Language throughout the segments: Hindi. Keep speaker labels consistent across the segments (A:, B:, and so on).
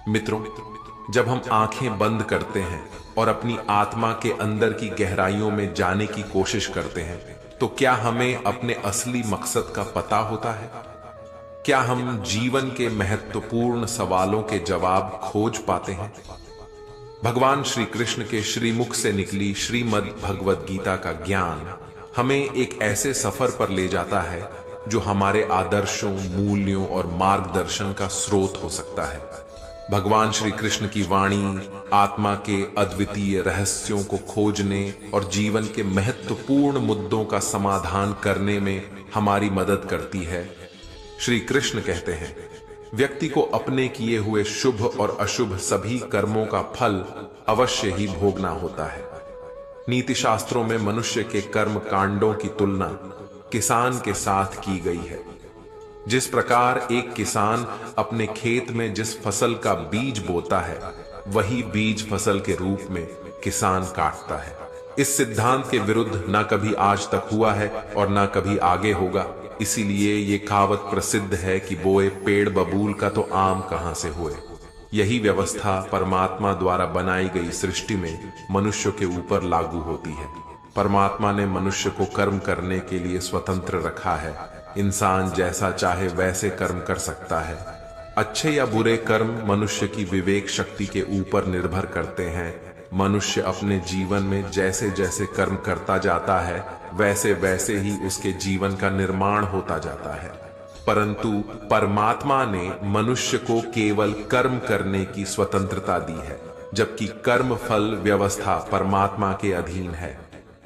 A: मित्रों, जब हम आंखें बंद करते हैं और अपनी आत्मा के अंदर की गहराइयों में जाने की कोशिश करते हैं, तो क्या हमें अपने असली मकसद का पता होता है? क्या हम जीवन के महत्वपूर्ण सवालों के जवाब खोज पाते हैं? भगवान श्री कृष्ण के श्रीमुख से निकली श्रीमद् भगवद गीता का ज्ञान हमें एक ऐसे सफर पर ले जाता है जो हमारे आदर्शों, मूल्यों और मार्गदर्शन का स्रोत हो सकता है। भगवान श्री कृष्ण की वाणी आत्मा के अद्वितीय रहस्यों को खोजने और जीवन के महत्वपूर्ण मुद्दों का समाधान करने में हमारी मदद करती है। श्री कृष्ण कहते हैं, व्यक्ति को अपने किए हुए शुभ और अशुभ सभी कर्मों का फल अवश्य ही भोगना होता है। नीति शास्त्रों में मनुष्य के कर्म कांडों की तुलना किसान के साथ की गई है। जिस प्रकार एक किसान अपने खेत में जिस फसल का बीज बोता है, वही बीज फसल के रूप में किसान काटता है। इस सिद्धांत के विरुद्ध न कभी आज तक हुआ है और न कभी आगे होगा। इसीलिए ये कहावत प्रसिद्ध है कि बोए पेड़ बबूल का तो आम कहां से हुए। यही व्यवस्था परमात्मा द्वारा बनाई गई सृष्टि में मनुष्य के ऊपर लागू होती है। परमात्मा ने मनुष्य को कर्म करने के लिए स्वतंत्र रखा है। इंसान जैसा चाहे वैसे कर्म कर सकता है। अच्छे या बुरे कर्म मनुष्य की विवेक शक्ति के ऊपर निर्भर करते हैं। मनुष्य अपने जीवन में जैसे जैसे कर्म करता जाता है, वैसे वैसे ही उसके जीवन का निर्माण होता जाता है। परंतु परमात्मा ने मनुष्य को केवल कर्म करने की स्वतंत्रता दी है, जबकि कर्म फल व्यवस्था परमात्मा के अधीन है।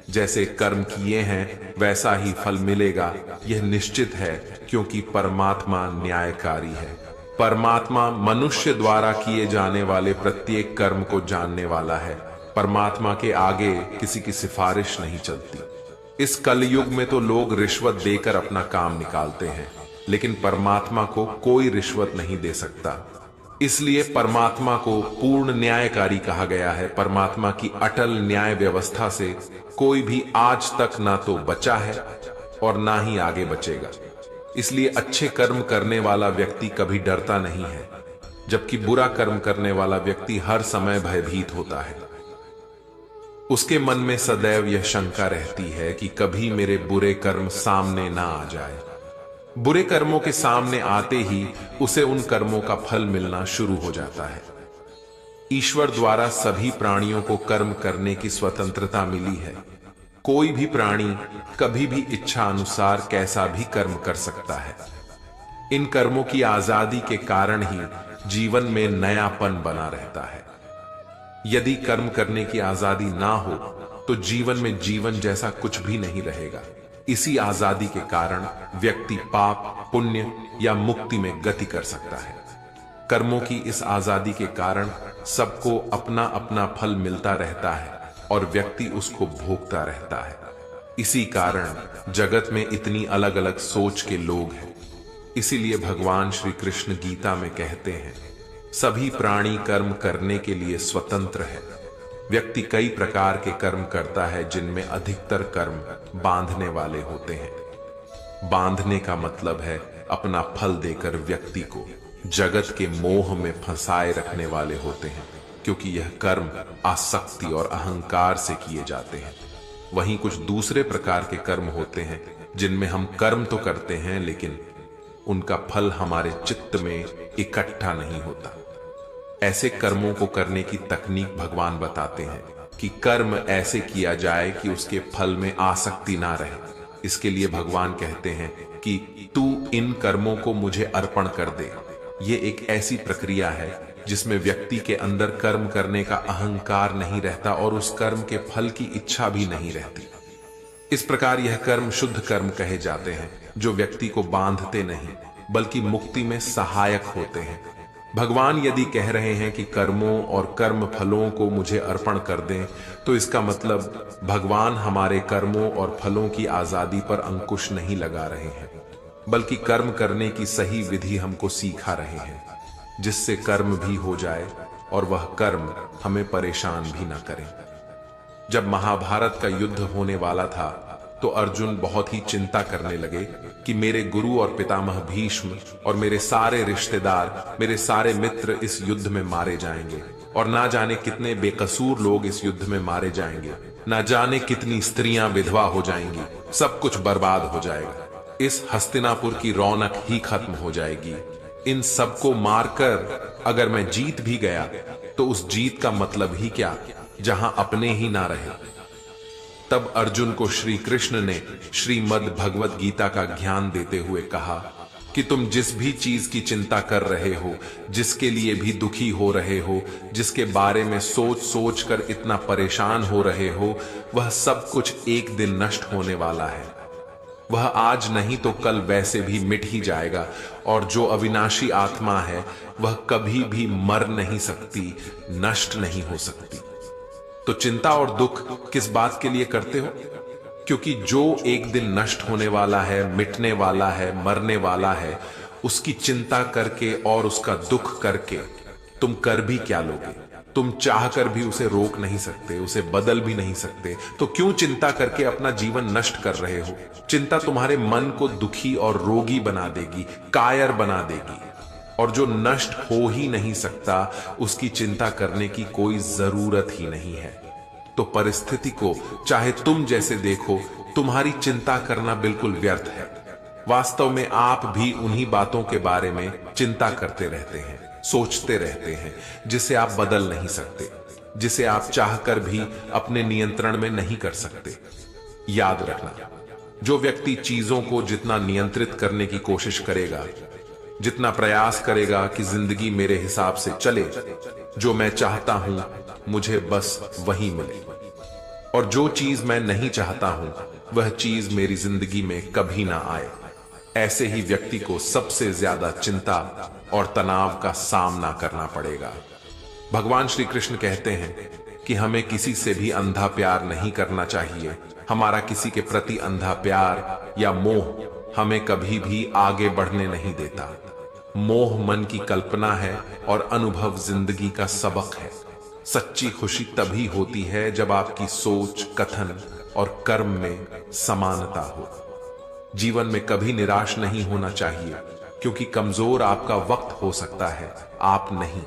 A: जैसे कर्म किए हैं वैसा ही फल मिलेगा, यह निश्चित है, क्योंकि परमात्मा न्यायकारी है। परमात्मा मनुष्य द्वारा किए जाने वाले प्रत्येक कर्म को जानने वाला है। परमात्मा के आगे किसी की सिफारिश नहीं चलती। इस कलयुग में तो लोग रिश्वत देकर अपना काम निकालते हैं, लेकिन परमात्मा को कोई रिश्वत नहीं दे सकता। इसलिए परमात्मा को पूर्ण न्यायकारी कहा गया है। परमात्मा की अटल न्याय व्यवस्था से कोई भी आज तक ना तो बचा है और ना ही आगे बचेगा। इसलिए अच्छे कर्म करने वाला व्यक्ति कभी डरता नहीं है, जबकि बुरा कर्म करने वाला व्यक्ति हर समय भयभीत होता है। उसके मन में सदैव यह शंका रहती है कि कभी मेरे बुरे कर्म सामने ना आ जाए। बुरे कर्मों के सामने आते ही उसे उन कर्मों का फल मिलना शुरू हो जाता है। ईश्वर द्वारा सभी प्राणियों को कर्म करने की स्वतंत्रता मिली है। कोई भी प्राणी कभी भी इच्छा अनुसार कैसा भी कर्म कर सकता है। इन कर्मों की आजादी के कारण ही जीवन में नयापन बना रहता है। यदि कर्म करने की आजादी ना हो तो जीवन में जीवन जैसा कुछ भी नहीं रहेगा। इसी आजादी के कारण व्यक्ति पाप, पुण्य या मुक्ति में गति कर सकता है। कर्मों की इस आजादी के कारण सबको अपना अपना फल मिलता रहता है और व्यक्ति उसको भोगता रहता है। इसी कारण जगत में इतनी अलग अलग सोच के लोग हैं। इसीलिए भगवान श्री कृष्ण गीता में कहते हैं, सभी प्राणी कर्म करने के लिए स्वतंत्र है। व्यक्ति कई प्रकार के कर्म करता है, जिनमें अधिकतर कर्म बांधने वाले होते हैं। बांधने का मतलब है अपना फल देकर व्यक्ति को जगत के मोह में फंसाए रखने वाले होते हैं, क्योंकि यह कर्म आसक्ति और अहंकार से किए जाते हैं। वहीं कुछ दूसरे प्रकार के कर्म होते हैं जिनमें हम कर्म तो करते हैं, लेकिन उनका फल हमारे चित्त में इकट्ठा नहीं होता। ऐसे कर्मों को करने की तकनीक भगवान बताते हैं कि कर्म ऐसे किया जाए कि उसके फल में आसक्ति ना रहे। इसके लिए भगवान कहते हैं कि तू इन कर्मों को मुझे अर्पण कर दे। ये एक ऐसी प्रक्रिया है जिसमें व्यक्ति के अंदर कर्म करने का अहंकार नहीं रहता और उस कर्म के फल की इच्छा भी नहीं रहती। इस प्रकार यह कर्म शुद्ध कर्म कहे जाते हैं, जो व्यक्ति को बांधते नहीं बल्कि मुक्ति में सहायक होते हैं। भगवान यदि कह रहे हैं कि कर्मों और कर्म फलों को मुझे अर्पण कर दें, तो इसका मतलब भगवान हमारे कर्मों और फलों की आजादी पर अंकुश नहीं लगा रहे हैं, बल्कि कर्म करने की सही विधि हमको सिखा रहे हैं, जिससे कर्म भी हो जाए और वह कर्म हमें परेशान भी ना करें। जब महाभारत का युद्ध होने वाला था, तो अर्जुन बहुत ही चिंता करने लगे कि मेरे गुरु और पितामह भीष्म और मेरे सारे रिश्तेदार, मेरे सारे मित्र इस युद्ध में मारे जाएंगे, और ना जाने कितने बेकसूर लोग इस युद्ध में मारे जाएंगे, ना जाने कितनी स्त्रियां विधवा हो जाएंगी, सब कुछ बर्बाद हो जाएगा, इस हस्तिनापुर की रौनक ही खत्म हो जाएगी। इन सबको मारकर अगर मैं जीत भी गया तो उस जीत का मतलब ही क्या, जहां अपने ही ना रहे। तब अर्जुन को श्री कृष्ण ने श्रीमद् भगवत गीता का ज्ञान देते हुए कहा कि तुम जिस भी चीज की चिंता कर रहे हो, जिसके लिए भी दुखी हो रहे हो, जिसके बारे में सोच सोच कर इतना परेशान हो रहे हो, वह सब कुछ एक दिन नष्ट होने वाला है। वह आज नहीं तो कल वैसे भी मिट ही जाएगा, और जो अविनाशी आत्मा है वह कभी भी मर नहीं सकती, नष्ट नहीं हो सकती। तो चिंता और दुख किस बात के लिए करते हो? क्योंकि जो एक दिन नष्ट होने वाला है, मिटने वाला है, मरने वाला है, उसकी चिंता करके और उसका दुख करके तुम कर भी क्या लोगे? तुम चाहकर भी उसे रोक नहीं सकते, उसे बदल भी नहीं सकते, तो क्यों चिंता करके अपना जीवन नष्ट कर रहे हो? चिंता तुम्हारे मन को दुखी और रोगी बना देगी, कायर बना देगी, और जो नष्ट हो ही नहीं सकता उसकी चिंता करने की कोई जरूरत ही नहीं है। तो परिस्थिति को चाहे तुम जैसे देखो, तुम्हारी चिंता करना बिल्कुल व्यर्थ है। वास्तव में आप भी उन्हीं बातों के बारे में चिंता करते रहते हैं, सोचते रहते हैं, जिसे आप बदल नहीं सकते, जिसे आप चाहकर भी अपने नियंत्रण में नहीं कर सकते। याद रखना, जो व्यक्ति चीजों को जितना नियंत्रित करने की कोशिश करेगा, जितना प्रयास करेगा कि जिंदगी मेरे हिसाब से चले, जो मैं चाहता हूं मुझे बस वही मिले, और जो चीज मैं नहीं चाहता हूं वह चीज मेरी जिंदगी में कभी ना आए, ऐसे ही व्यक्ति को सबसे ज्यादा चिंता और तनाव का सामना करना पड़ेगा। भगवान श्री कृष्ण कहते हैं कि हमें किसी से भी अंधा प्यार नहीं करना चाहिए। हमारा किसी के प्रति अंधा प्यार या मोह हमें कभी भी आगे बढ़ने नहीं देता। मोह मन की कल्पना है और अनुभव जिंदगी का सबक है। सच्ची खुशी तभी होती है जब आपकी सोच, कथन और कर्म में समानता हो। जीवन में कभी निराश नहीं होना चाहिए, क्योंकि कमजोर आपका वक्त हो सकता है, आप नहीं।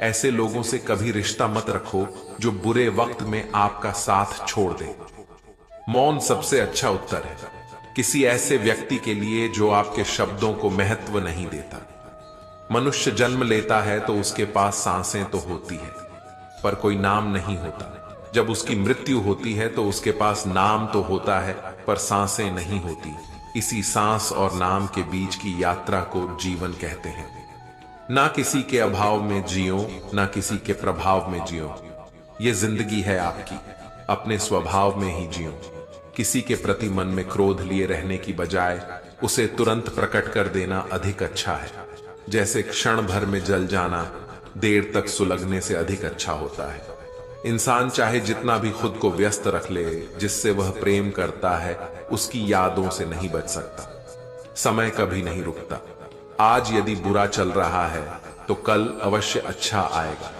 A: ऐसे लोगों से कभी रिश्ता मत रखो जो बुरे वक्त में आपका साथ छोड़ दे। मौन सबसे अच्छा उत्तर है किसी ऐसे व्यक्ति के लिए जो आपके शब्दों को महत्व नहीं देता। मनुष्य जन्म लेता है तो उसके पास सांसें तो होती है, पर कोई नाम नहीं होता। जब उसकी मृत्यु होती है तो उसके पास नाम तो होता है, पर सांसें नहीं होती। इसी सांस और नाम के बीच की यात्रा को जीवन कहते हैं। ना किसी के अभाव में जियो, ना किसी के प्रभाव में जियो। ये जिंदगी है आपकी, अपने स्वभाव में ही जियो। किसी के प्रति मन में क्रोध लिए रहने की बजाय उसे तुरंत प्रकट कर देना अधिक अच्छा है। जैसे क्षण भर में जल जाना देर तक सुलगने से अधिक अच्छा होता है। इंसान चाहे जितना भी खुद को व्यस्त रख ले, जिससे वह प्रेम करता है उसकी यादों से नहीं बच सकता। समय कभी नहीं रुकता। आज यदि बुरा चल रहा है तो कल अवश्य अच्छा आएगा।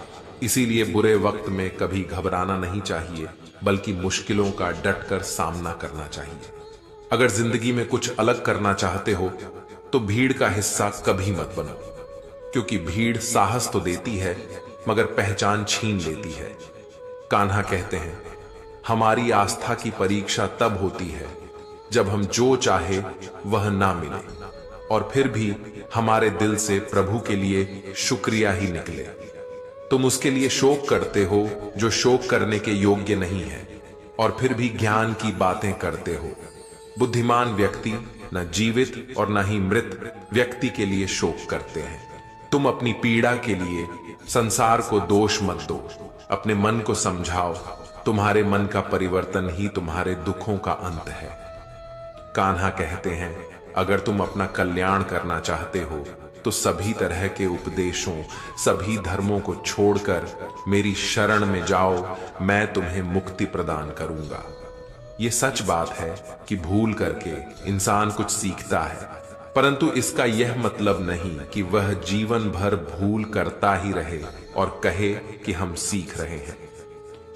A: इसीलिए बुरे वक्त में कभी घबराना नहीं चाहिए, बल्कि मुश्किलों का डटकर सामना करना चाहिए। अगर जिंदगी में कुछ अलग करना चाहते हो तो भीड़ का हिस्सा कभी मत बनो, क्योंकि भीड़ साहस तो देती है मगर पहचान छीन लेती है। कान्हा कहते हैं, हमारी आस्था की परीक्षा तब होती है जब हम जो चाहे वह ना मिले, और फिर भी हमारे दिल से प्रभु के लिए शुक्रिया ही निकले। तुम उसके लिए शोक करते हो जो शोक करने के योग्य नहीं है, और फिर भी ज्ञान की बातें करते हो। बुद्धिमान व्यक्ति न जीवित और न ही मृत व्यक्ति के लिए शोक करते हैं। तुम अपनी पीड़ा के लिए संसार को दोष मत दो, अपने मन को समझाओ। तुम्हारे मन का परिवर्तन ही तुम्हारे दुखों का अंत है। कान्हा कहते हैं, अगर तुम अपना कल्याण करना चाहते हो तो सभी तरह के उपदेशों, सभी धर्मों को छोड़कर मेरी शरण में जाओ, मैं तुम्हें मुक्ति प्रदान करूंगा। ये सच बात है कि भूल करके इंसान कुछ सीखता है, परंतु इसका यह मतलब नहीं कि वह जीवन भर भूल करता ही रहे और कहे कि हम सीख रहे हैं।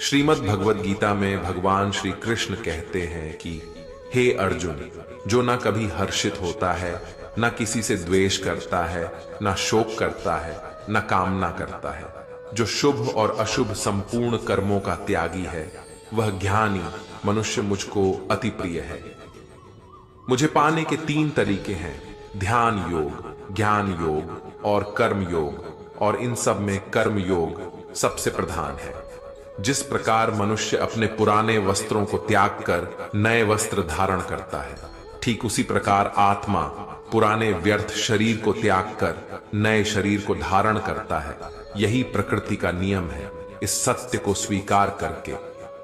A: श्रीमद् भगवद गीता में भगवान श्री कृष्ण कहते हैं कि हे अर्जुन, जो ना कभी हर्षित होता है, ना किसी से द्वेष करता है, ना शोक करता है, ना कामना करता है, जो शुभ और अशुभ संपूर्ण कर्मों का त्यागी है, वह ज्ञानी मनुष्य मुझको अति प्रिय है। मुझे पाने के 3 तरीके हैं, ध्यान योग, ज्ञान योग और कर्म योग, और इन सब में कर्म योग सबसे प्रधान है। जिस प्रकार मनुष्य अपने पुराने वस्त्रों को त्याग कर नए वस्त्र धारण करता है, ठीक उसी प्रकार आत्मा पुराने व्यर्थ शरीर को त्याग कर नए शरीर को धारण करता है। यही प्रकृति का नियम है। इस सत्य को स्वीकार करके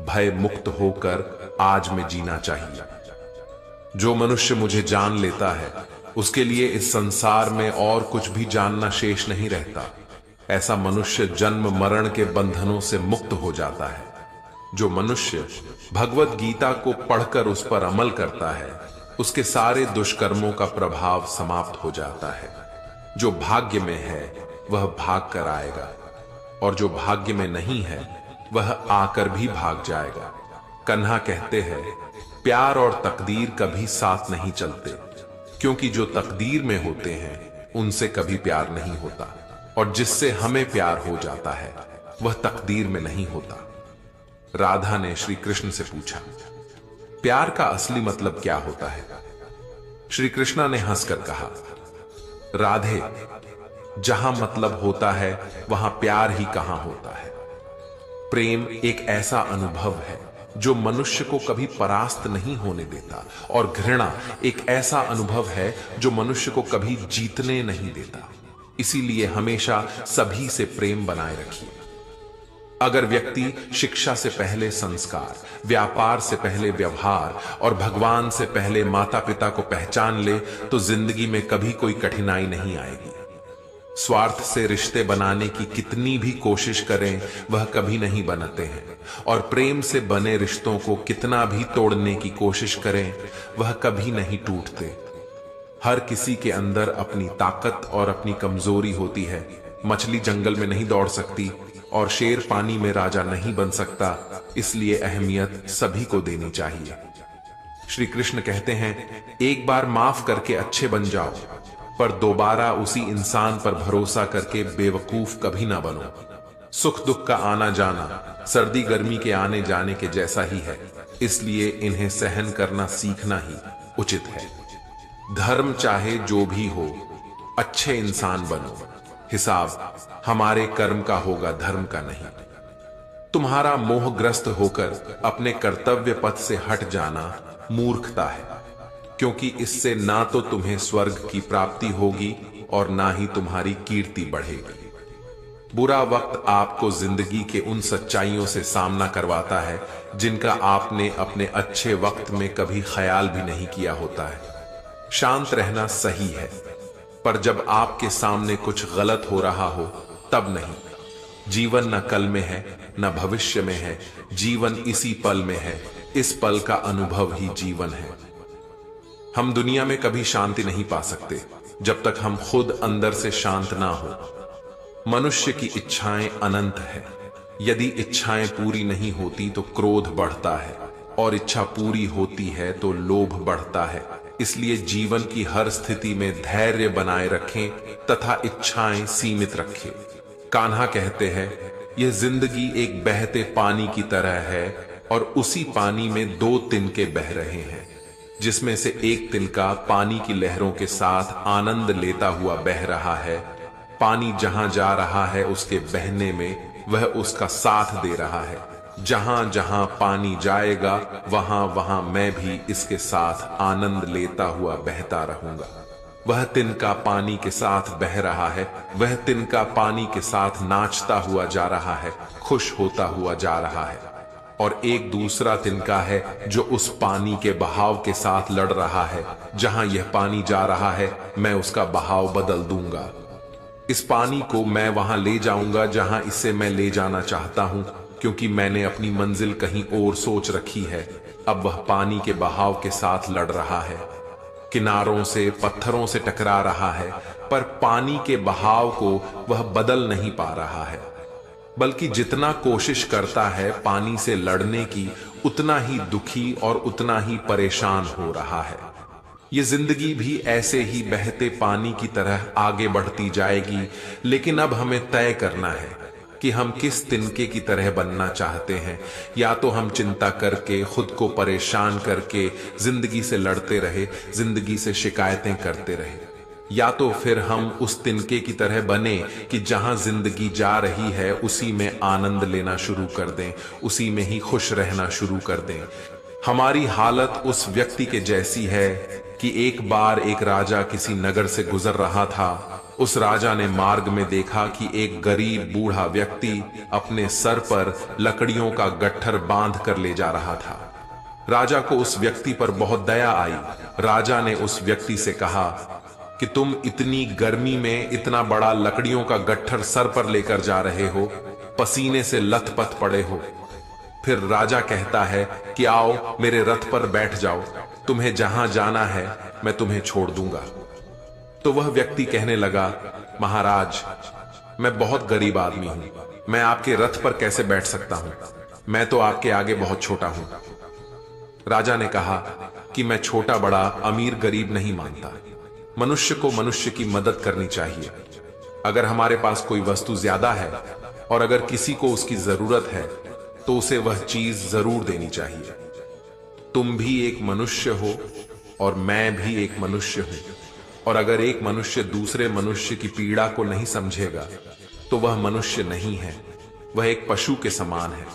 A: भय मुक्त होकर आज में जीना चाहिए। जो मनुष्य मुझे जान लेता है, उसके लिए इस संसार में और कुछ भी जानना शेष नहीं रहता। ऐसा मनुष्य जन्म मरण के बंधनों से मुक्त हो जाता है। जो मनुष्य भगवत गीता को पढ़कर उस पर अमल करता है, उसके सारे दुष्कर्मों का प्रभाव समाप्त हो जाता है। जो भाग्य में है वह भाग कर आएगा, और जो भाग्य में नहीं है वह आकर भी भाग जाएगा। कन्हा कहते हैं, प्यार और तकदीर कभी साथ नहीं चलते, क्योंकि जो तकदीर में होते हैं उनसे कभी प्यार नहीं होता, और जिससे हमें प्यार हो जाता है वह तकदीर में नहीं होता। राधा ने श्री कृष्ण से पूछा, प्यार का असली मतलब क्या होता है? श्री कृष्ण ने हंसकर कहा, राधे, जहां मतलब होता है वहां प्यार ही कहां होता है। प्रेम एक ऐसा अनुभव है जो मनुष्य को कभी परास्त नहीं होने देता, और घृणा एक ऐसा अनुभव है जो मनुष्य को कभी जीतने नहीं देता। इसीलिए हमेशा सभी से प्रेम बनाए रखिए। अगर व्यक्ति शिक्षा से पहले संस्कार, व्यापार से पहले व्यवहार और भगवान से पहले माता पिता को पहचान ले, तो जिंदगी में कभी कोई कठिनाई नहीं आएगी। स्वार्थ से रिश्ते बनाने की कितनी भी कोशिश करें, वह कभी नहीं बनते हैं, और प्रेम से बने रिश्तों को कितना भी तोड़ने की कोशिश करें, वह कभी नहीं टूटते। हर किसी के अंदर अपनी ताकत और अपनी कमजोरी होती है। मछली जंगल में नहीं दौड़ सकती और शेर पानी में राजा नहीं बन सकता, इसलिए अहमियत सभी को देनी चाहिए। श्री कृष्ण कहते हैं, एक बार माफ करके अच्छे बन जाओ, पर दोबारा उसी इंसान पर भरोसा करके बेवकूफ कभी ना बनो। सुख दुख का आना जाना सर्दी गर्मी के आने जाने के जैसा ही है, इसलिए इन्हें सहन करना सीखना ही उचित है। धर्म चाहे जो भी हो, अच्छे इंसान बनो। हिसाब हमारे कर्म का होगा, धर्म का नहीं। तुम्हारा मोहग्रस्त होकर अपने कर्तव्य पथ से हट जाना मूर्खता है, क्योंकि इससे ना तो तुम्हें स्वर्ग की प्राप्ति होगी और ना ही तुम्हारी कीर्ति बढ़ेगी। बुरा वक्त आपको जिंदगी के उन सच्चाइयों से सामना करवाता है जिनका आपने अपने अच्छे वक्त में कभी ख्याल भी नहीं किया होता है। शांत रहना सही है, पर जब आपके सामने कुछ गलत हो रहा हो तब नहीं। जीवन न कल में है न भविष्य में है, जीवन इसी पल में है। इस पल का अनुभव ही जीवन है। हम दुनिया में कभी शांति नहीं पा सकते जब तक हम खुद अंदर से शांत ना हो। मनुष्य की इच्छाएं अनंत है। यदि इच्छाएं पूरी नहीं होती तो क्रोध बढ़ता है, और इच्छा पूरी होती है तो लोभ बढ़ता है। इसलिए जीवन की हर स्थिति में धैर्य बनाए रखें तथा इच्छाएं सीमित रखें। कान्हा कहते हैं, यह जिंदगी एक बहते पानी की तरह है, और उसी पानी में 2 तिनके बह रहे हैं, जिसमें से एक तिनका पानी की लहरों के साथ आनंद लेता हुआ बह रहा है। पानी जहां जा रहा है उसके बहने में वह उसका साथ दे रहा है। जहां जहां पानी जाएगा वहां वहां मैं भी इसके साथ आनंद लेता हुआ बहता रहूंगा। वह तिनका पानी के साथ बह रहा है, वह तिनका पानी के साथ नाचता हुआ जा रहा है, खुश होता हुआ जा रहा है। और एक दूसरा तिनका है जो उस पानी के बहाव के साथ लड़ रहा है। जहां यह पानी जा रहा है मैं उसका बहाव बदल दूंगा। इस पानी को मैं वहां ले जाऊंगा जहां इसे मैं ले जाना चाहता हूं, क्योंकि मैंने अपनी मंजिल कहीं और सोच रखी है। अब वह पानी के बहाव के साथ लड़ रहा है, किनारों से पत्थरों से टकरा रहा है, पर पानी के बहाव को वह बदल नहीं पा रहा है। बल्कि जितना कोशिश करता है पानी से लड़ने की, उतना ही दुखी और उतना ही परेशान हो रहा है। ये जिंदगी भी ऐसे ही बहते पानी की तरह आगे बढ़ती जाएगी, लेकिन अब हमें तय करना है कि हम किस तिनके की तरह बनना चाहते हैं। या तो हम चिंता करके, खुद को परेशान करके जिंदगी से लड़ते रहे, जिंदगी से शिकायतें करते रहे, या तो फिर हम उस तिनके की तरह बने कि जहां जिंदगी जा रही है उसी में आनंद लेना शुरू कर दें, उसी में ही खुश रहना शुरू कर दें। हमारी हालत उस व्यक्ति के जैसी है कि एक बार एक राजा किसी नगर से गुजर रहा था। उस राजा ने मार्ग में देखा कि एक गरीब बूढ़ा व्यक्ति अपने सर पर लकड़ियों का गट्ठर बांध कर ले जा रहा था। राजा को उस व्यक्ति पर बहुत दया आई। राजा ने उस व्यक्ति से कहा कि तुम इतनी गर्मी में इतना बड़ा लकड़ियों का गट्ठर सर पर लेकर जा रहे हो, पसीने से लथपथ पड़े हो। फिर राजा कहता है कि आओ मेरे रथ पर बैठ जाओ, तुम्हें जहां जाना है मैं तुम्हें छोड़ दूंगा। तो वह व्यक्ति कहने लगा, महाराज, मैं बहुत गरीब आदमी हूं, मैं आपके रथ पर कैसे बैठ सकता हूं, मैं तो आपके आगे बहुत छोटा हूं। राजा ने कहा कि मैं छोटा बड़ा, अमीर गरीब नहीं मानता। मनुष्य को मनुष्य की मदद करनी चाहिए। अगर हमारे पास कोई वस्तु ज्यादा है और अगर किसी को उसकी जरूरत है तो उसे वह चीज जरूर देनी चाहिए। तुम भी एक मनुष्य हो और मैं भी एक मनुष्य हूं, और अगर एक मनुष्य दूसरे मनुष्य की पीड़ा को नहीं समझेगा तो वह मनुष्य नहीं है, वह एक पशु के समान है।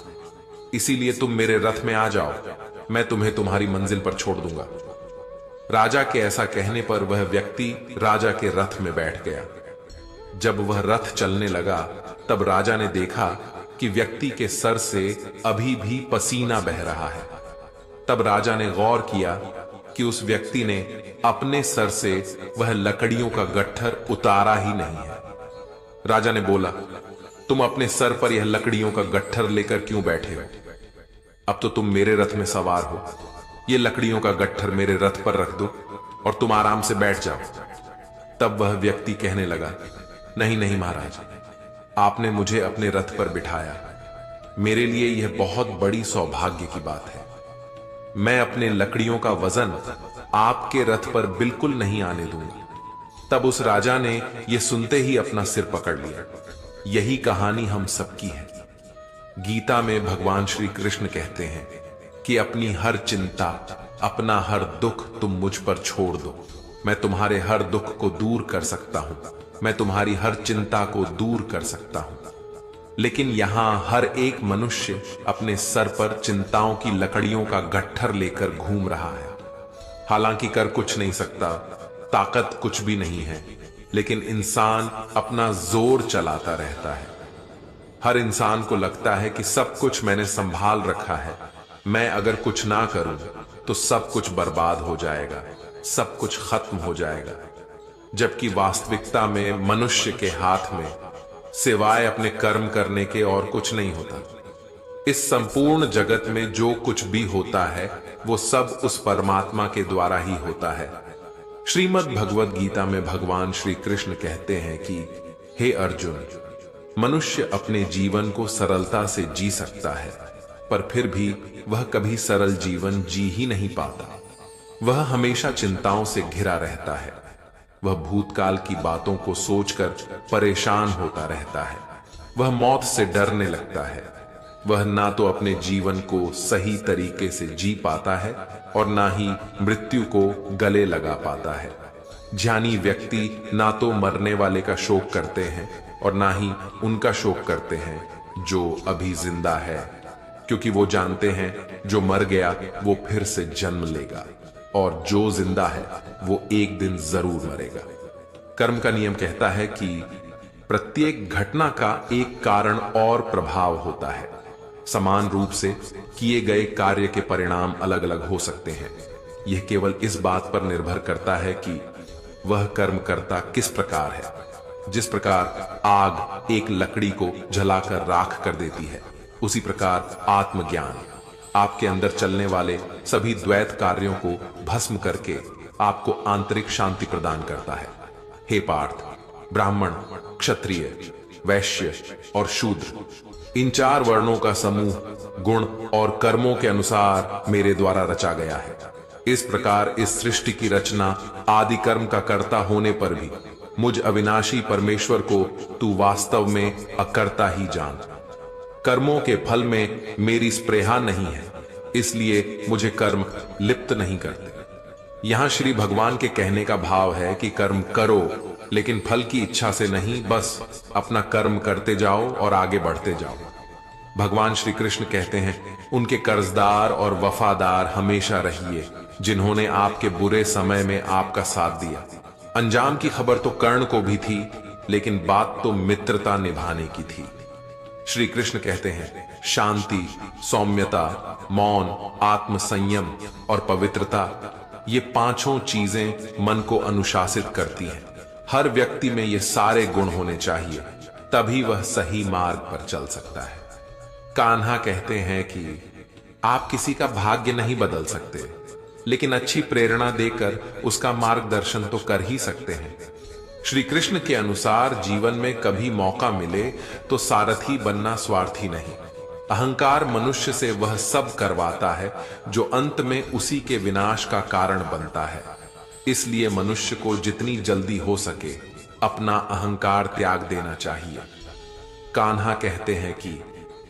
A: इसीलिए तुम मेरे रथ में आ जाओ, मैं तुम्हें तुम्हारी मंजिल पर छोड़ दूंगा। राजा के ऐसा कहने पर वह व्यक्ति राजा के रथ में बैठ गया। जब वह रथ चलने लगा तब राजा ने देखा कि व्यक्ति के सर से अभी भी पसीना बह रहा है। तब राजा ने गौर किया कि उस व्यक्ति ने अपने सर से वह लकड़ियों का गट्ठर उतारा ही नहीं है। राजा ने बोला, तुम अपने सर पर यह लकड़ियों का गट्ठर लेकर क्यों बैठे हो? अब तो तुम मेरे रथ में सवार हो, ये लकड़ियों का गट्ठर मेरे रथ पर रख दो और तुम आराम से बैठ जाओ। तब वह व्यक्ति कहने लगा, नहीं नहीं महाराज, आपने मुझे अपने रथ पर बिठाया, मेरे लिए यह बहुत बड़ी सौभाग्य की बात है। मैं अपने लकड़ियों का वजन आपके रथ पर बिल्कुल नहीं आने दूंगा। तब उस राजा ने यह सुनते ही अपना सिर पकड़ लिया। यही कहानी हम सबकी है। गीता में भगवान श्री कृष्ण कहते हैं कि अपनी हर चिंता, अपना हर दुख तुम मुझ पर छोड़ दो, मैं तुम्हारे हर दुख को दूर कर सकता हूं, मैं तुम्हारी हर चिंता को दूर कर सकता हूं। लेकिन यहां हर एक मनुष्य अपने सर पर चिंताओं की लकड़ियों का गट्ठर लेकर घूम रहा है। हालांकि कर कुछ नहीं सकता, ताकत कुछ भी नहीं है, लेकिन इंसान अपना जोर चलाता रहता है। हर इंसान को लगता है कि सब कुछ मैंने संभाल रखा है, मैं अगर कुछ ना करूं तो सब कुछ बर्बाद हो जाएगा, सब कुछ खत्म हो जाएगा। जबकि वास्तविकता में मनुष्य के हाथ में सिवाय अपने कर्म करने के और कुछ नहीं होता। इस संपूर्ण जगत में जो कुछ भी होता है वो सब उस परमात्मा के द्वारा ही होता है। श्रीमद् भगवद गीता में भगवान श्री कृष्ण कहते हैं कि हे अर्जुन, मनुष्य अपने जीवन को सरलता से जी सकता है, पर फिर भी वह कभी सरल जीवन जी ही नहीं पाता। वह हमेशा चिंताओं से घिरा रहता है। वह भूतकाल की बातों को सोचकर परेशान होता रहता है। वह मौत से डरने लगता है। वह ना तो अपने जीवन को सही तरीके से जी पाता है और ना ही मृत्यु को गले लगा पाता है। ज्ञानी व्यक्ति ना तो मरने वाले का शोक करते हैं और ना ही उनका शोक करते हैं जो अभी जिंदा है, क्योंकि वो जानते हैं जो मर गया वो फिर से जन्म लेगा और जो जिंदा है वो एक दिन जरूर मरेगा। कर्म का नियम कहता है कि प्रत्येक घटना का एक कारण और प्रभाव होता है। समान रूप से किए गए कार्य के परिणाम अलग अलग हो सकते हैं। यह केवल इस बात पर निर्भर करता है कि वह कर्म करता किस प्रकार है। जिस प्रकार आग एक लकड़ी को जलाकर राख कर देती है, उसी प्रकार आत्मज्ञान आपके अंदर चलने वाले सभी द्वैत कार्यों को भस्म करके आपको आंतरिक शांति प्रदान करता है। हे पार्थ, ब्राह्मण, क्षत्रिय, वैश्य और शूद्र इन 4 वर्णों का समूह गुण और कर्मों के अनुसार मेरे द्वारा रचा गया है। इस प्रकार इस सृष्टि की रचना आदि कर्म का कर्ता होने पर भी मुझ अविनाशी परमेश्वर को तू वास्तव में अकर्ता ही जान। कर्मों के फल में मेरी स्पृहा नहीं है, इसलिए मुझे कर्म लिप्त नहीं करते। यहां श्री भगवान के कहने का भाव है कि कर्म करो, लेकिन फल की इच्छा से नहीं, बस अपना कर्म करते जाओ और आगे बढ़ते जाओ। भगवान श्री कृष्ण कहते हैं, उनके कर्जदार और वफादार हमेशा रहिए जिन्होंने आपके बुरे समय में आपका साथ दिया। अंजाम की खबर तो कर्ण को भी थी, लेकिन बात तो मित्रता निभाने की थी। श्री कृष्ण कहते हैं, शांति, सौम्यता, मौन, आत्मसंयम और पवित्रता, ये 5 चीजें मन को अनुशासित करती हैं। हर व्यक्ति में ये सारे गुण होने चाहिए, तभी वह सही मार्ग पर चल सकता है। कान्हा कहते हैं कि आप किसी का भाग्य नहीं बदल सकते, लेकिन अच्छी प्रेरणा देकर उसका मार्गदर्शन तो कर ही सकते हैं। श्री कृष्ण के अनुसार जीवन में कभी मौका मिले तो सारथी बनना स्वार्थी नहीं। अहंकार मनुष्य से वह सब करवाता है जो अंत में उसी के विनाश का कारण बनता है। इसलिए मनुष्य को जितनी जल्दी हो सके अपना अहंकार त्याग देना चाहिए। कान्हा कहते हैं कि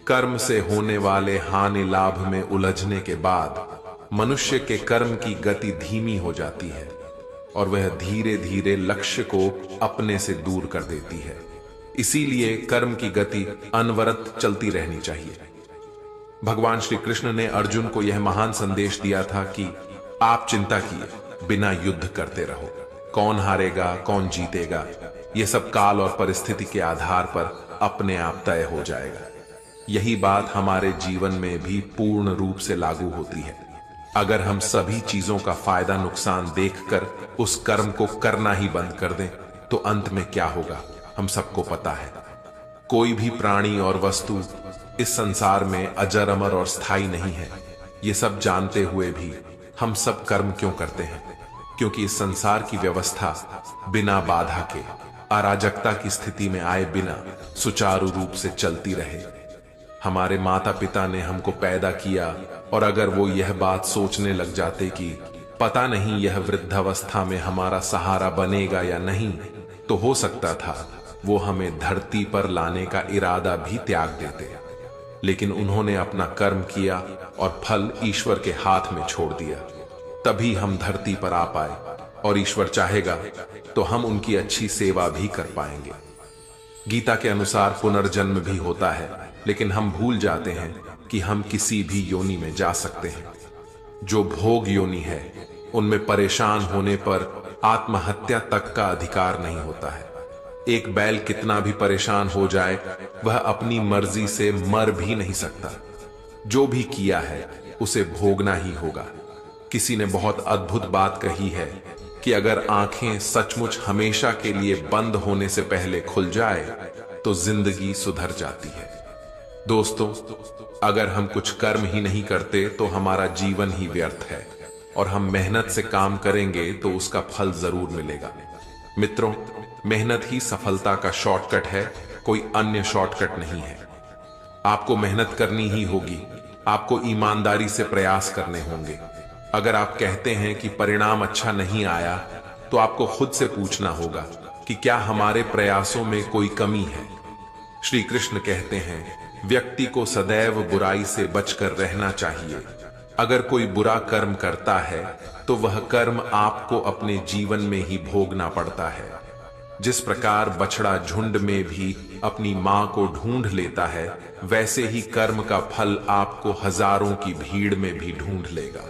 A: कर्म से होने वाले हानि लाभ में उलझने के बाद मनुष्य के कर्म की गति धीमी हो जाती है और वह धीरे धीरे लक्ष्य को अपने से दूर कर देती है। इसीलिए कर्म की गति अनवरत चलती रहनी चाहिए। भगवान श्री कृष्ण ने अर्जुन को यह महान संदेश दिया था कि आप चिंता किए बिना युद्ध करते रहो। कौन हारेगा, कौन जीतेगा, यह सब काल और परिस्थिति के आधार पर अपने आप तय हो जाएगा। यही बात हमारे जीवन में भी पूर्ण रूप से लागू होती है। अगर हम सभी चीजों का फायदा नुकसान देखकर उस कर्म को करना ही बंद कर दें तो अंत में क्या होगा हम सबको पता है। कोई भी प्राणी और वस्तु इस संसार में अजर अमर और स्थायी नहीं है। ये सब जानते हुए भी हम सब कर्म क्यों करते हैं? क्योंकि इस संसार की व्यवस्था बिना बाधा के, अराजकता की स्थिति में आए बिना सुचारू रूप से चलती रहे। हमारे माता पिता ने हमको पैदा किया और अगर वो यह बात सोचने लग जाते कि पता नहीं यह वृद्धावस्था में हमारा सहारा बनेगा या नहीं, तो हो सकता था वो हमें धरती पर लाने का इरादा भी त्याग देते। लेकिन उन्होंने अपना कर्म किया और फल ईश्वर के हाथ में छोड़ दिया। तभी हम धरती पर आ पाए और ईश्वर चाहेगा तो हम उनकी अच्छी सेवा भी कर पाएंगे। गीता के अनुसार पुनर्जन्म भी होता है, लेकिन हम भूल जाते हैं कि हम किसी भी योनि में जा सकते हैं। जो भोग योनि है उनमें परेशान होने पर आत्महत्या तक का अधिकार नहीं होता है। एक बैल कितना भी परेशान हो जाए वह अपनी मर्जी से मर भी नहीं सकता। जो भी किया है उसे भोगना ही होगा। किसी ने बहुत अद्भुत बात कही है कि अगर आंखें सचमुच हमेशा के लिए बंद होने से पहले खुल जाए तो जिंदगी सुधर जाती है। दोस्तों, अगर हम कुछ कर्म ही नहीं करते तो हमारा जीवन ही व्यर्थ है और हम मेहनत से काम करेंगे तो उसका फल जरूर मिलेगा। मित्रों, मेहनत ही सफलता का शॉर्टकट है, कोई अन्य शॉर्टकट नहीं है। आपको मेहनत करनी ही होगी, आपको ईमानदारी से प्रयास करने होंगे। अगर आप कहते हैं कि परिणाम अच्छा नहीं आया तो आपको खुद से पूछना होगा कि क्या हमारे प्रयासों में कोई कमी है। श्री कृष्ण कहते हैं, व्यक्ति को सदैव बुराई से बचकर रहना चाहिए। अगर कोई बुरा कर्म करता है तो वह कर्म आपको अपने जीवन में ही भोगना पड़ता है। जिस प्रकार बछड़ा झुंड में भी अपनी मां को ढूंढ लेता है, वैसे ही कर्म का फल आपको हजारों की भीड़ में भी ढूंढ लेगा।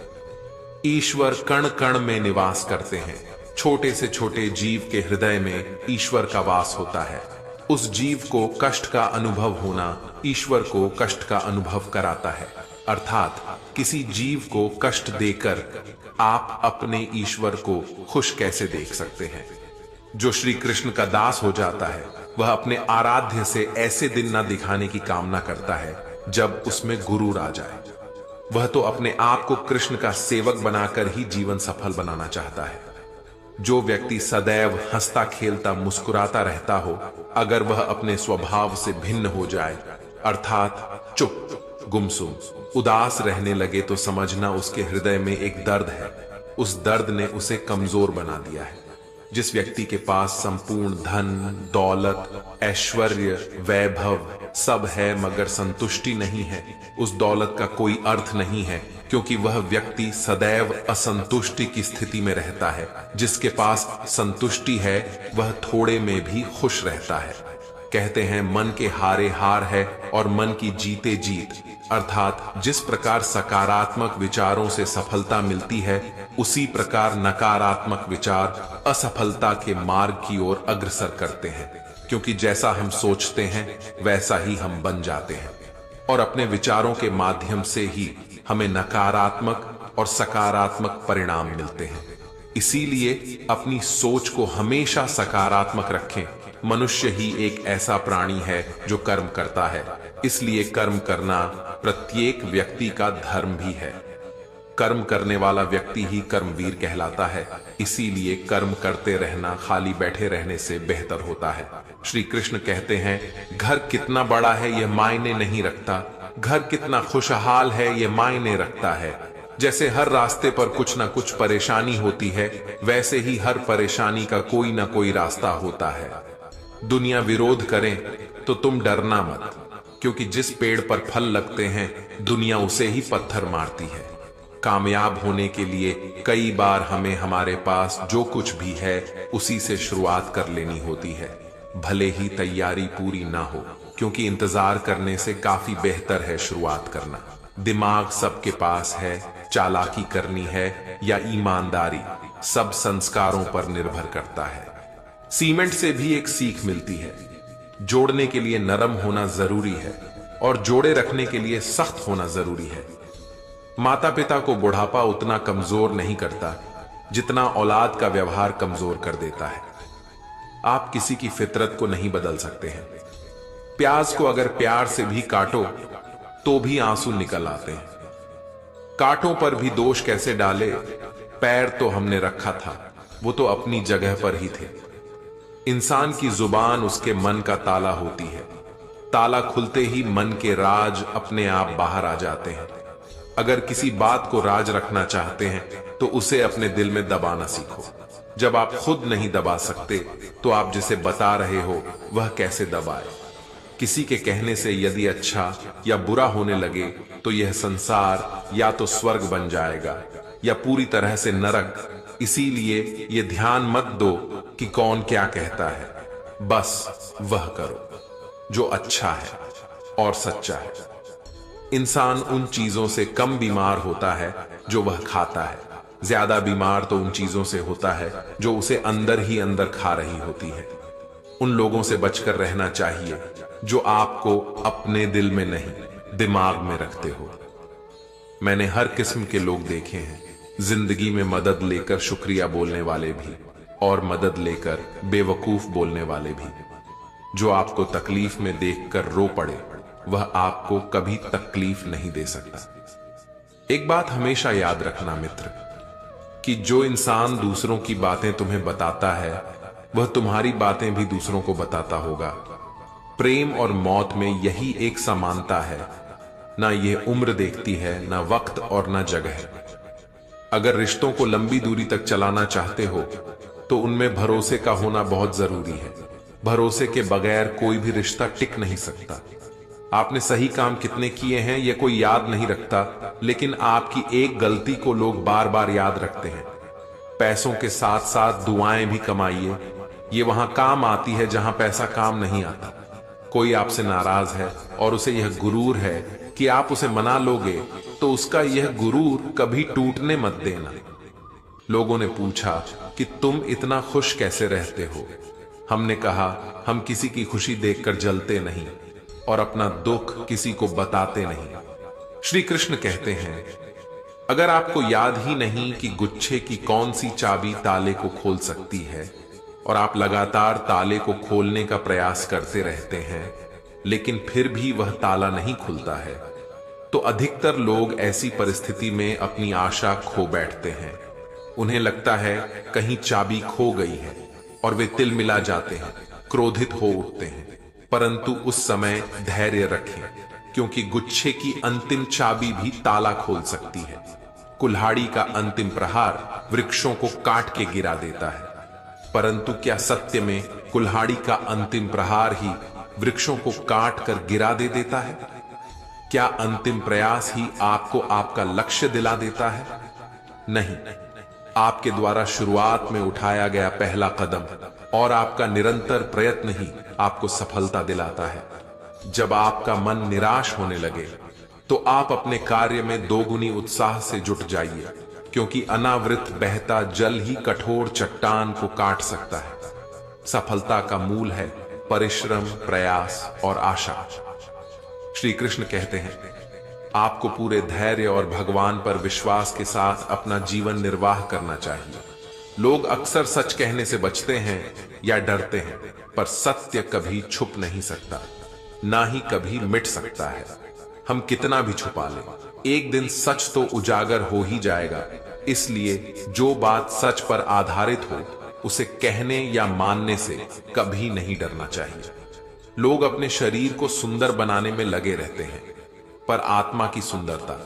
A: ईश्वर कण कण में निवास करते हैं। छोटे से छोटे जीव के हृदय में ईश्वर का वास होता है। उस जीव को कष्ट का अनुभव होना ईश्वर को कष्ट का अनुभव कराता है। अर्थात किसी जीव को कष्ट देकर आप अपने ईश्वर को खुश कैसे देख सकते हैं? जो श्री कृष्ण का दास हो जाता है वह अपने आराध्य से ऐसे दिन न दिखाने की कामना करता है जब उसमें गुरूर आ जाए। वह तो अपने आप को कृष्ण का सेवक बनाकर ही जीवन सफल बनाना चाहता है। जो व्यक्ति सदैव हंसता खेलता मुस्कुराता रहता हो, अगर वह अपने स्वभाव से भिन्न हो जाए अर्थात चुप, गुमसुम, उदास रहने लगे तो समझना उसके हृदय में एक दर्द है। उस दर्द ने उसे कमजोर बना दिया है। जिस व्यक्ति के पास संपूर्ण धन, दौलत, ऐश्वर्य, वैभव सब है मगर संतुष्टि नहीं है, उस दौलत का कोई अर्थ नहीं है, क्योंकि वह व्यक्ति सदैव असंतुष्टि की स्थिति में रहता है। जिसके पास संतुष्टि है वह थोड़े में भी खुश रहता है। कहते हैं मन के हारे हार है और मन की जीते जीत, अर्थात जिस प्रकार सकारात्मक विचारों से सफलता मिलती है उसी प्रकार नकारात्मक विचार असफलता के मार्ग की ओर अग्रसर करते हैं, क्योंकि जैसा हम सोचते हैं वैसा ही हम बन जाते हैं और अपने विचारों के माध्यम से ही हमें नकारात्मक और सकारात्मक परिणाम मिलते हैं। इसीलिए अपनी सोच को हमेशा सकारात्मक रखें। मनुष्य ही एक ऐसा प्राणी है जो कर्म करता है, इसलिए कर्म करना प्रत्येक व्यक्ति का धर्म भी है। कर्म करने वाला व्यक्ति ही कर्मवीर कहलाता है। इसीलिए कर्म करते रहना खाली बैठे रहने से बेहतर होता है। श्री कृष्ण कहते हैं, घर कितना बड़ा है यह मायने नहीं रखता, घर कितना खुशहाल है यह मायने रखता है। जैसे हर रास्ते पर कुछ ना कुछ परेशानी होती है, वैसे ही हर परेशानी का कोई ना कोई रास्ता होता है। दुनिया विरोध करें तो तुम डरना मत, क्योंकि जिस पेड़ पर फल लगते हैं दुनिया उसे ही पत्थर मारती है। कामयाब होने के लिए कई बार हमें हमारे पास जो कुछ भी है उसी से शुरुआत कर लेनी होती है, भले ही तैयारी पूरी ना हो, क्योंकि इंतजार करने से काफी बेहतर है शुरुआत करना। दिमाग सबके पास है, चालाकी करनी है या ईमानदारी, सब संस्कारों पर निर्भर करता है। सीमेंट से भी एक सीख मिलती है, जोड़ने के लिए नरम होना जरूरी है और जोड़े रखने के लिए सख्त होना जरूरी है। माता पिता को बुढ़ापा उतना कमजोर नहीं करता जितना औलाद का व्यवहार कमजोर कर देता है। आप किसी की फितरत को नहीं बदल सकते हैं। प्याज को अगर प्यार से भी काटो तो भी आंसू निकल आते हैं। कांटों पर भी दोष कैसे डाले, पैर तो हमने रखा था, वो तो अपनी जगह पर ही थे। इंसान की जुबान उसके मन का ताला होती है, ताला खुलते ही मन के राज अपने आप बाहर आ जाते हैं। अगर किसी बात को राज रखना चाहते हैं तो उसे अपने दिल में दबाना सीखो। जब आप खुद नहीं दबा सकते तो आप जिसे बता रहे हो वह कैसे दबाए। किसी के कहने से यदि अच्छा या बुरा होने लगे तो यह संसार या तो स्वर्ग बन जाएगा या पूरी तरह से नरक। इसीलिए यह ध्यान मत दो कि कौन क्या कहता है, बस वह करो जो अच्छा है और सच्चा है। इंसान उन चीजों से कम बीमार होता है जो वह खाता है, ज्यादा बीमार तो उन चीजों से होता है जो उसे अंदर ही अंदर खा रही होती है। उन लोगों से बचकर रहना चाहिए जो आपको अपने दिल में नहीं दिमाग में रखते हो। मैंने हर किस्म के लोग देखे हैं, जिंदगी में मदद लेकर शुक्रिया बोलने वाले भी और मदद लेकर बेवकूफ बोलने वाले भी। जो आपको तकलीफ में देखकर रो पड़े वह आपको कभी तकलीफ नहीं दे सकता। एक बात हमेशा याद रखना मित्र, कि जो इंसान दूसरों की बातें तुम्हें बताता है वह तुम्हारी बातें भी दूसरों को बताता होगा। प्रेम और मौत में यही एक समानता है, ना यह उम्र देखती है, ना वक्त और ना जगह। अगर रिश्तों को लंबी दूरी तक चलाना चाहते हो तो उनमें भरोसे का होना बहुत जरूरी है। भरोसे के बगैर कोई भी रिश्ता टिक नहीं सकता। आपने सही काम कितने किए हैं यह कोई याद नहीं रखता, लेकिन आपकी एक गलती को लोग बार बार याद रखते हैं। पैसों के साथ साथ दुआएं भी कमाइए, ये वहां काम आती है जहां पैसा काम नहीं आता। कोई आपसे नाराज है और उसे यह गुरूर है कि आप उसे मना लोगे तो उसका यह गुरूर कभी टूटने मत देना। लोगों ने पूछा कि तुम इतना खुश कैसे रहते हो। हमने कहा हम किसी की खुशी देखकर जलते नहीं और अपना दुख किसी को बताते नहीं। श्री कृष्ण कहते हैं, अगर आपको याद ही नहीं कि गुच्छे की कौन सी चाबी ताले को खोल सकती है और आप लगातार ताले को खोलने का प्रयास करते रहते हैं लेकिन फिर भी वह ताला नहीं खुलता है, तो अधिकतर लोग ऐसी परिस्थिति में अपनी आशा खो बैठते हैं। उन्हें लगता है कहीं चाबी खो गई है और वे तिलमिला जाते हैं, क्रोधित हो उठते हैं। परंतु उस समय धैर्य रखें, क्योंकि गुच्छे की अंतिम चाबी भी ताला खोल सकती है। कुल्हाड़ी का अंतिम प्रहार वृक्षों को काट के गिरा देता है, परंतु क्या सत्य में कुल्हाड़ी का अंतिम प्रहार ही वृक्षों को काट कर गिरा दे देता है? क्या अंतिम प्रयास ही आपको आपका लक्ष्य दिला देता है? नहीं, आपके द्वारा शुरुआत में उठाया गया पहला कदम और आपका निरंतर प्रयत्न ही आपको सफलता दिलाता है। जब आपका मन निराश होने लगे तो आप अपने कार्य में दोगुनी उत्साह से जुट जाइए, क्योंकि अनावृत बहता जल ही कठोर चट्टान को काट सकता है। सफलता का मूल है परिश्रम, प्रयास और आशा। श्री कृष्ण कहते हैं, आपको पूरे धैर्य और भगवान पर विश्वास के साथ अपना जीवन निर्वाह करना चाहिए। लोग अक्सर सच कहने से बचते हैं या डरते हैं, पर सत्य कभी छुप नहीं सकता, ना ही कभी मिट सकता है। हम कितना भी छुपा लें, एक दिन सच तो उजागर हो ही जाएगा। इसलिए जो बात सच पर आधारित हो, उसे कहने या मानने से कभी नहीं डरना चाहिए। लोग अपने शरीर को सुंदर बनाने में लगे रहते हैं, पर आत्मा की सुंदरता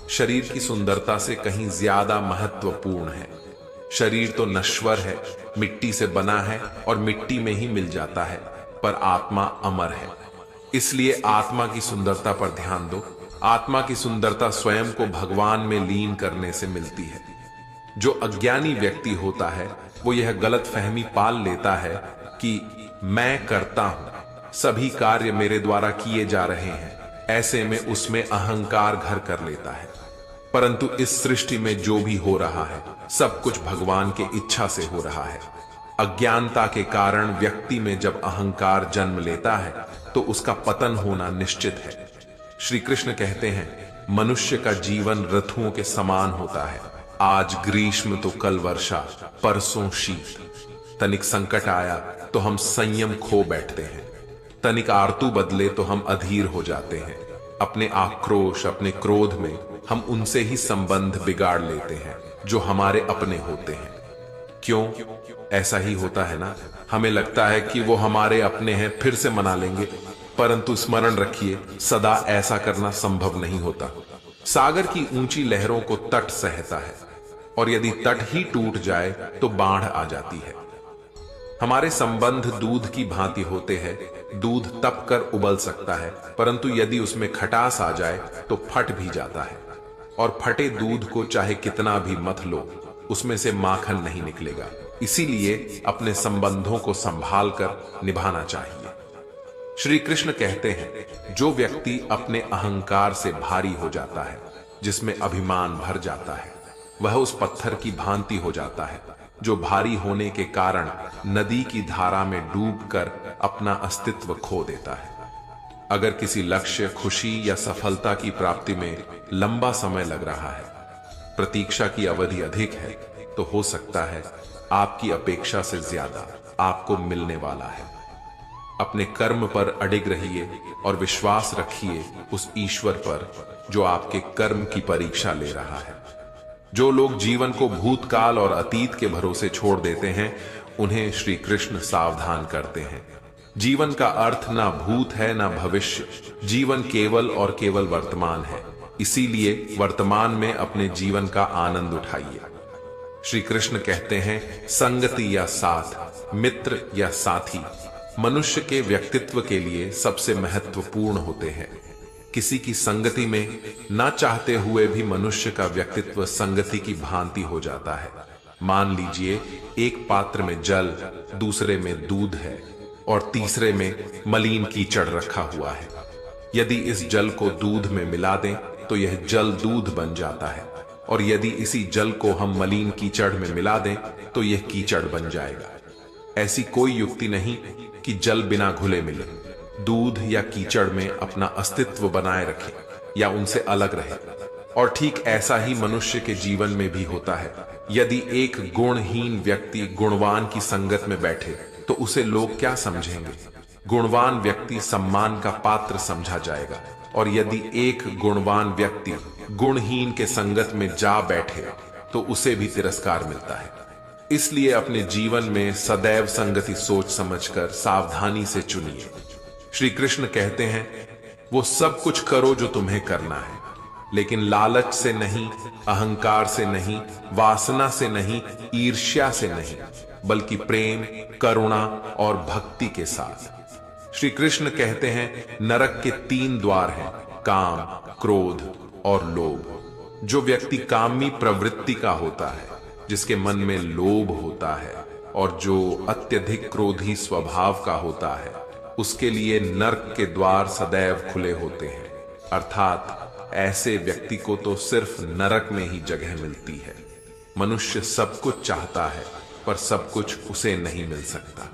A: शरीर की सुंदरता से कहीं ज्यादा महत्वपूर्ण है। शरीर तो नश्वर है, मिट्टी से बना है और मिट्टी में ही मिल जाता है, पर आत्मा अमर है। इसलिए आत्मा की सुंदरता पर ध्यान दो। आत्मा की सुंदरता स्वयं को भगवान में लीन करने से मिलती है। जो अज्ञानी व्यक्ति होता है वो यह गलत फहमी पाल लेता है कि मैं करता हूं, सभी कार्य मेरे द्वारा किए जा रहे हैं। ऐसे में उसमें अहंकार घर कर लेता है। परंतु इस सृष्टि में जो भी हो रहा है सब कुछ भगवान के इच्छा से हो रहा है। अज्ञानता के कारण व्यक्ति में जब अहंकार जन्म लेता है तो उसका पतन होना निश्चित है। श्री कृष्ण कहते हैं, मनुष्य का जीवन ऋतुओं के समान होता है। आज ग्रीष्म तो कल वर्षा, परसों शीत। तनिक संकट आया तो हम संयम खो बैठते हैं, तनिक आरतू बदले तो हम अधीर हो जाते हैं। अपने आक्रोश, अपने क्रोध में हम उनसे ही संबंध बिगाड़ लेते हैं जो हमारे अपने होते हैं। क्यों? ऐसा ही होता है ना। हमें लगता है कि वो हमारे अपने हैं, फिर से मना लेंगे, परंतु स्मरण रखिए, सदा ऐसा करना संभव नहीं होता। सागर की ऊंची लहरों को तट सहता है, और यदि तट ही टूट जाए तो बाढ़ आ जाती है। हमारे संबंध दूध की भांति होते हैं। दूध तप कर उबल सकता है, परंतु यदि उसमें खटास आ जाए तो फट भी जाता है। और फटे दूध को चाहे कितना भी मथ लो, उसमें से माखन नहीं निकलेगा। इसीलिए अपने संबंधों को संभाल कर निभाना चाहिए। श्री कृष्ण कहते हैं, जो व्यक्ति अपने अहंकार से भारी हो जाता है, जिसमें अभिमान भर जाता है, वह उस पत्थर की भांति हो जाता है जो भारी होने के कारण नदी की धारा में डूबकर अपना अस्तित्व खो देता है। अगर किसी लक्ष्य, खुशी या सफलता की प्राप्ति में लंबा समय लग रहा है, प्रतीक्षा की अवधि अधिक है, तो हो सकता है आपकी अपेक्षा से ज्यादा आपको मिलने वाला है। अपने कर्म पर अडिग रहिए और विश्वास रखिए उस ईश्वर पर जो आपके कर्म की परीक्षा ले रहा है। जो लोग जीवन को भूतकाल और अतीत के भरोसे छोड़ देते हैं, उन्हें श्री कृष्ण सावधान करते हैं। जीवन का अर्थ ना भूत है ना भविष्य, जीवन केवल और केवल वर्तमान है। इसीलिए वर्तमान में अपने जीवन का आनंद उठाइए। श्री कृष्ण कहते हैं, संगति या साथ, मित्र या साथी मनुष्य के व्यक्तित्व के लिए सबसे महत्वपूर्ण होते हैं। किसी की संगति में ना चाहते हुए भी मनुष्य का व्यक्तित्व संगति की भांति हो जाता है। मान लीजिए एक पात्र में जल, दूसरे में दूध है और तीसरे में मलिन कीचड़ रखा हुआ है। यदि इस जल को दूध में मिला दें तो यह जल दूध बन जाता है, और यदि इसी जल को हम मलिन कीचड़ में मिला दें तो यह कीचड़ बन जाएगा। ऐसी कोई युक्ति नहीं कि जल बिना घुले मिले। दूध या कीचड़ में अपना अस्तित्व बनाए रखें या उनसे अलग रहे। और ठीक ऐसा ही मनुष्य के जीवन में भी होता है। यदि एक गुणहीन व्यक्ति गुणवान की संगत में बैठे तो उसे लोग क्या समझेंगे? गुणवान व्यक्ति सम्मान का पात्र समझा जाएगा, और यदि एक गुणवान व्यक्ति गुणहीन के संगत में जा बैठे तो उसे भी तिरस्कार मिलता है। इसलिए अपने जीवन में सदैव संगति सोच समझकर सावधानी से चुनिए। श्री कृष्ण कहते हैं, वो सब कुछ करो जो तुम्हें करना है, लेकिन लालच से नहीं, अहंकार से नहीं, वासना से नहीं, ईर्ष्या से नहीं, बल्कि प्रेम, करुणा और भक्ति के साथ। श्री कृष्ण कहते हैं, नरक के 3 द्वार हैं, काम, क्रोध और लोभ। जो व्यक्ति कामी प्रवृत्ति का होता है, जिसके मन में लोभ होता है और जो अत्यधिक क्रोधी स्वभाव का होता है, उसके लिए नरक के द्वार सदैव खुले होते हैं। अर्थात ऐसे व्यक्ति को तो सिर्फ नरक में ही जगह मिलती है। मनुष्य सब कुछ चाहता है, पर सब कुछ उसे नहीं मिल सकता।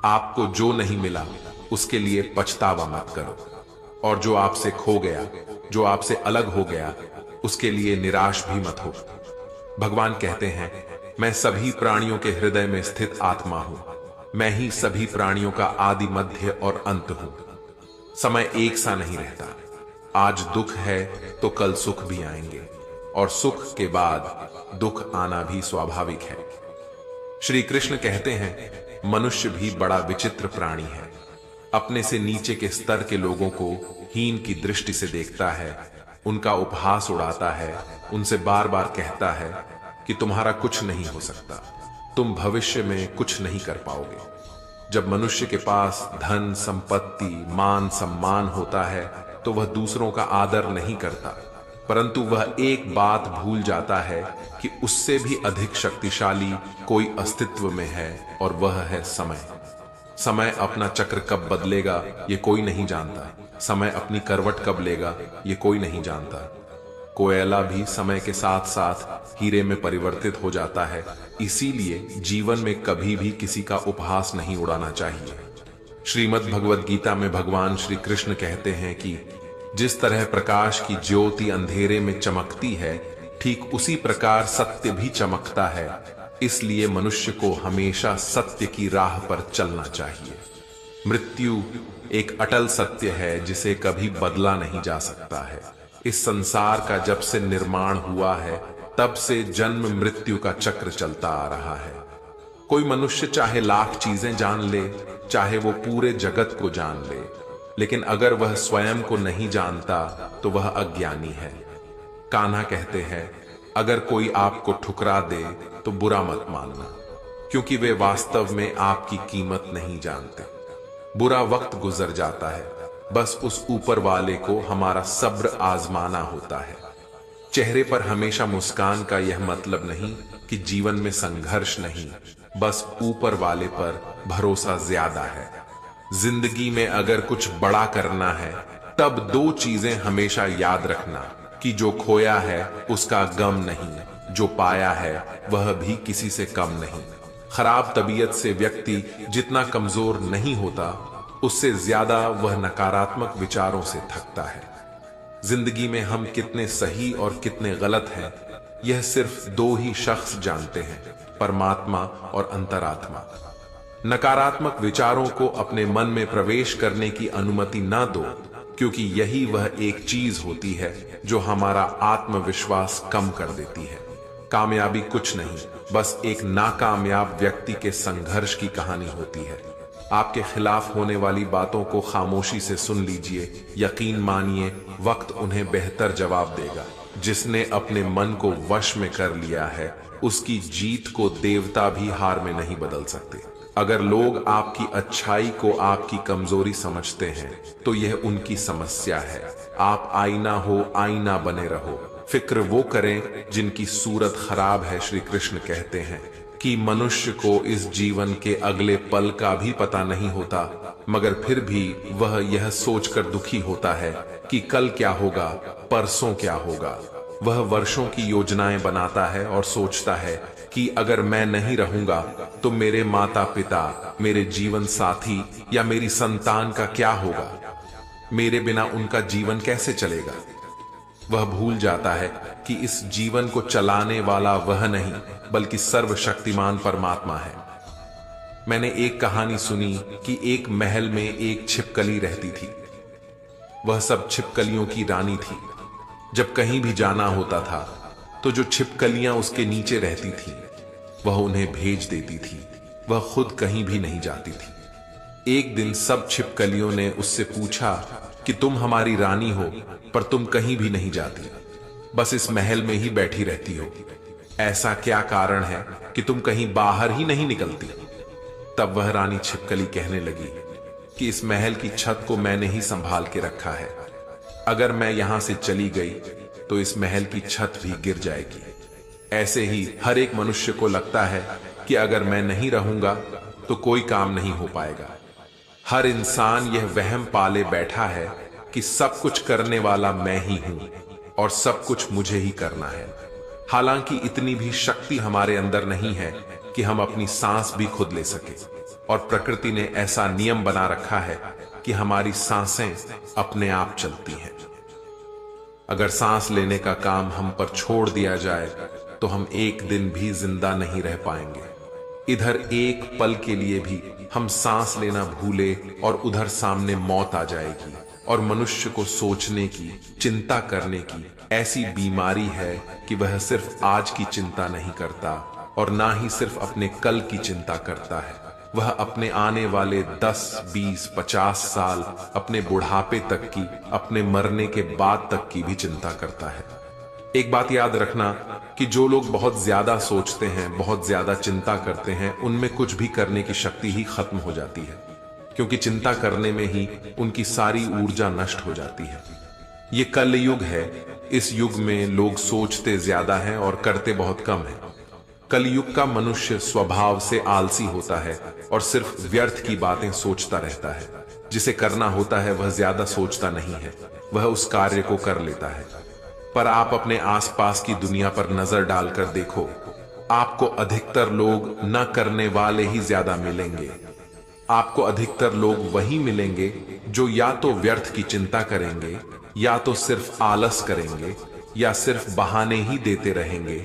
A: आपको जो नहीं मिला उसके लिए पछतावा मत करो, और जो आपसे खो गया, जो आपसे अलग हो गया, उसके लिए निराश भी मत हो। भगवान कहते हैं, मैं सभी प्राणियों के हृदय में स्थित आत्मा हूं। मैं ही सभी प्राणियों का आदि, मध्य और अंत हूं। समय एक सा नहीं रहता। आज दुख है तो कल सुख भी आएंगे, और सुख के बाद दुख आना भी स्वाभाविक है। श्री कृष्ण कहते हैं, मनुष्य भी बड़ा विचित्र प्राणी है। अपने से नीचे के स्तर के लोगों को हीन की दृष्टि से देखता है, उनका उपहास उड़ाता है, उनसे बार बार कहता है कि तुम्हारा कुछ नहीं हो सकता, तुम भविष्य में कुछ नहीं कर पाओगे। जब मनुष्य के पास धन, संपत्ति, मान, सम्मान होता है तो वह दूसरों का आदर नहीं करता, परंतु वह एक बात भूल जाता है कि उससे भी अधिक शक्तिशाली कोई अस्तित्व में है, और वह है समय। समय अपना चक्र कब बदलेगा ये कोई नहीं जानता। समय अपनी करवट कब लेगा ये कोई नहीं जानता। कोयला भी समय के साथ साथ हीरे में परिवर्तित हो जाता है। इसीलिए जीवन में कभी भी किसी का उपहास नहीं उड़ाना चाहिए। श्रीमद् भगवद गीता में भगवान श्री कृष्ण कहते हैं कि जिस तरह प्रकाश की ज्योति अंधेरे में चमकती है, ठीक उसी प्रकार सत्य भी चमकता है। इसलिए मनुष्य को हमेशा सत्य की राह पर चलना चाहिए। मृत्यु एक अटल सत्य है जिसे कभी बदला नहीं जा सकता है। इस संसार का जब से निर्माण हुआ है, तब से जन्म मृत्यु का चक्र चलता आ रहा है। कोई मनुष्य चाहे लाख चीजें जान ले, चाहे वो पूरे जगत को जान ले, लेकिन अगर वह स्वयं को नहीं जानता तो वह अज्ञानी है। कान्हा कहते हैं, अगर कोई आपको ठुकरा दे तो बुरा मत मानना, क्योंकि वे वास्तव में आपकी कीमत नहीं जानते। बुरा वक्त गुजर जाता है, बस उस ऊपर वाले को हमारा सब्र आजमाना होता है। चेहरे पर हमेशा मुस्कान का यह मतलब नहीं कि जीवन में संघर्ष नहीं, बस ऊपर वाले पर भरोसा ज्यादा है। जिंदगी में अगर कुछ बड़ा करना है, तब 2 चीजें हमेशा याद रखना कि जो खोया है उसका गम नहीं, जो पाया है वह भी किसी से कम नहीं। खराब तबीयत से व्यक्ति जितना कमजोर नहीं होता, उससे ज्यादा वह नकारात्मक विचारों से थकता है। जिंदगी में हम कितने सही और कितने गलत हैं, यह सिर्फ 2 ही शख्स जानते हैं, परमात्मा और अंतरात्मा। नकारात्मक विचारों को अपने मन में प्रवेश करने की अनुमति ना दो, क्योंकि यही वह एक चीज होती है जो हमारा आत्मविश्वास कम कर देती है। कामयाबी कुछ नहीं, बस एक नाकामयाब व्यक्ति के संघर्ष की कहानी होती है। आपके खिलाफ होने वाली बातों को खामोशी से सुन लीजिए। यकीन मानिए, वक्त उन्हें बेहतर जवाब देगा। जिसने अपने मन को वश में कर लिया है, उसकी जीत को देवता भी हार में नहीं बदल सकते। अगर लोग आपकी अच्छाई को आपकी कमजोरी समझते हैं, तो यह उनकी समस्या है। आप आईना हो, आईना बने रहो। फिक्र वो करें जिनकी सूरत खराब है। श्री कृष्ण कहते हैं कि मनुष्य को इस जीवन के अगले पल का भी पता नहीं होता, मगर फिर भी वह यह सोचकर दुखी होता है कि कल क्या होगा, परसों क्या होगा। वह वर्षों की योजनाएं बनाता है और सोचता है कि अगर मैं नहीं रहूंगा तो मेरे माता पिता, मेरे जीवन साथी या मेरी संतान का क्या होगा, मेरे बिना उनका जीवन कैसे चलेगा। वह भूल जाता है कि इस जीवन को चलाने वाला वह नहीं, बल्कि सर्वशक्तिमान परमात्मा है। मैंने एक कहानी सुनी कि एक महल में एक छिपकली रहती थी। वह सब छिपकलियों की रानी थी। जब कहीं भी जाना होता था तो जो छिपकलियां उसके नीचे रहती थीं, वह उन्हें भेज देती थी। वह खुद कहीं भी नहीं जाती थी। एक दिन सब छिपकलियों ने उससे पूछा कि तुम हमारी रानी हो, पर तुम कहीं भी नहीं जाती, बस इस महल में ही बैठी रहती हो। ऐसा क्या कारण है कि तुम कहीं बाहर ही नहीं निकलती? तब वह रानी छिपकली कहने लगी कि इस महल की छत को मैंने ही संभाल के रखा है। अगर मैं यहां से चली गई तो इस महल की छत भी गिर जाएगी। ऐसे ही हर एक मनुष्य को लगता है कि अगर मैं नहीं रहूंगा तो कोई काम नहीं हो पाएगा। हर इंसान यह वहम पाले बैठा है कि सब कुछ करने वाला मैं ही हूं और सब कुछ मुझे ही करना है। हालांकि इतनी भी शक्ति हमारे अंदर नहीं है कि हम अपनी सांस भी खुद ले सके, और प्रकृति ने ऐसा नियम बना रखा है कि हमारी सांसें अपने आप चलती हैं। अगर सांस लेने का काम हम पर छोड़ दिया जाए तो हम एक दिन भी जिंदा नहीं रह पाएंगे। इधर एक पल के लिए भी हम सांस लेना भूले और उधर सामने मौत आ जाएगी, और मनुष्य को सोचने की, चिंता करने की ऐसी बीमारी है कि वह सिर्फ आज की चिंता नहीं करता और ना ही सिर्फ अपने कल की चिंता करता है, वह अपने आने वाले 10, 20, 50 साल, अपने बुढ़ापे तक की, अपने मरने के बाद तक की भी चिंता करता है। एक बात याद रखना कि जो लोग बहुत ज्यादा सोचते हैं, बहुत ज्यादा चिंता करते हैं, उनमें कुछ भी करने की शक्ति ही खत्म हो जाती है, क्योंकि चिंता करने में ही उनकी सारी ऊर्जा नष्ट हो जाती है। ये कलयुग है। इस युग में लोग सोचते ज्यादा हैं और करते बहुत कम हैं। कलयुग का मनुष्य स्वभाव से आलसी होता है और सिर्फ व्यर्थ की बातें सोचता रहता है। जिसे करना होता है वह ज्यादा सोचता नहीं है, वह उस कार्य को कर लेता है। पर आप अपने आसपास की दुनिया पर नजर डालकर देखो, आपको अधिकतर लोग न करने वाले ही ज्यादा मिलेंगे। आपको अधिकतर लोग वही मिलेंगे जो या तो व्यर्थ की चिंता करेंगे, या तो सिर्फ आलस करेंगे, या सिर्फ बहाने ही देते रहेंगे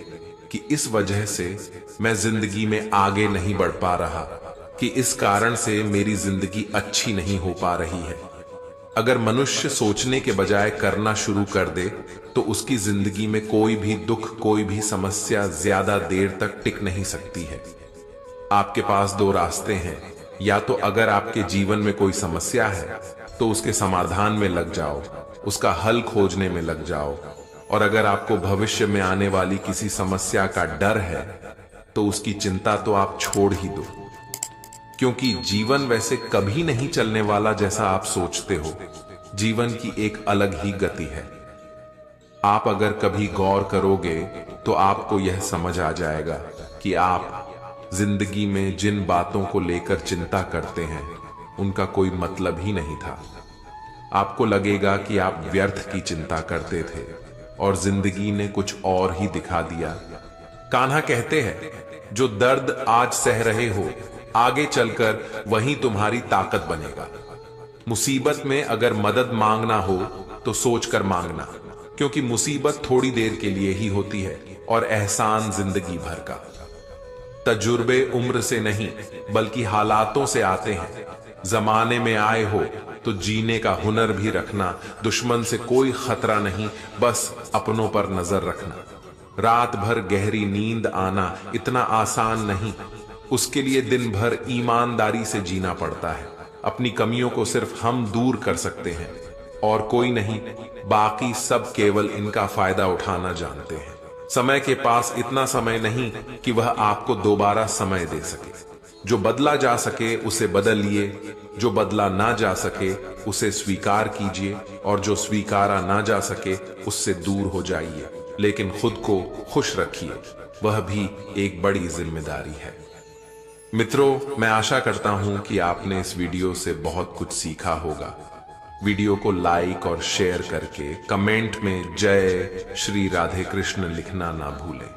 A: कि इस वजह से मैं जिंदगी में आगे नहीं बढ़ पा रहा, कि इस कारण से मेरी जिंदगी अच्छी नहीं हो पा रही है। अगर मनुष्य सोचने के बजाय करना शुरू कर दे तो उसकी जिंदगी में कोई भी दुख, कोई भी समस्या ज्यादा देर तक टिक नहीं सकती है। आपके पास दो रास्ते हैं, या तो अगर आपके जीवन में कोई समस्या है तो उसके समाधान में लग जाओ, उसका हल खोजने में लग जाओ, और अगर आपको भविष्य में आने वाली किसी समस्या का डर है तो उसकी चिंता तो आप छोड़ ही दो, क्योंकि जीवन वैसे कभी नहीं चलने वाला जैसा आप सोचते हो। जीवन की एक अलग ही गति है। आप अगर कभी गौर करोगे तो आपको यह समझ आ जाएगा कि आप जिंदगी में जिन बातों को लेकर चिंता करते हैं उनका कोई मतलब ही नहीं था। आपको लगेगा कि आप व्यर्थ की चिंता करते थे और जिंदगी ने कुछ और ही दिखा दिया। कान्हा कहते हैं, जो दर्द आज सह रहे हो आगे चलकर वही तुम्हारी ताकत बनेगा। मुसीबत में अगर मदद मांगना हो तो सोचकर मांगना, क्योंकि मुसीबत थोड़ी देर के लिए ही होती है और एहसान जिंदगी भर का। तजुर्बे उम्र से नहीं बल्कि हालातों से आते हैं। जमाने में आए हो तो जीने का हुनर भी रखना। दुश्मन से कोई खतरा नहीं, बस अपनों पर नजर रखना। रात भर गहरी नींद आना इतना आसान नहीं, उसके लिए दिन भर ईमानदारी से जीना पड़ता है। अपनी कमियों को सिर्फ हम दूर कर सकते हैं और कोई नहीं, बाकी सब केवल इनका फायदा उठाना जानते हैं। समय के पास इतना समय नहीं कि वह आपको दोबारा समय दे सके। जो बदला जा सके उसे बदलिए, जो बदला ना जा सके उसे स्वीकार कीजिए, और जो स्वीकारा ना जा सके उससे दूर हो जाइए, लेकिन खुद को खुश रखिए, वह भी एक बड़ी जिम्मेदारी है। मित्रों, मैं आशा करता हूं कि आपने इस वीडियो से बहुत कुछ सीखा होगा। वीडियो को लाइक और शेयर करके कमेंट में जय श्री राधे कृष्ण लिखना ना भूलें,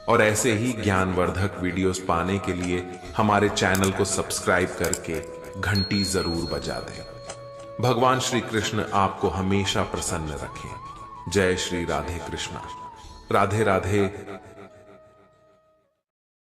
A: और ऐसे ही ज्ञानवर्धक वीडियोस पाने के लिए हमारे चैनल को सब्सक्राइब करके घंटी जरूर बजा दें। भगवान श्री कृष्ण आपको हमेशा प्रसन्न रखें। जय श्री राधे कृष्ण। राधे राधे।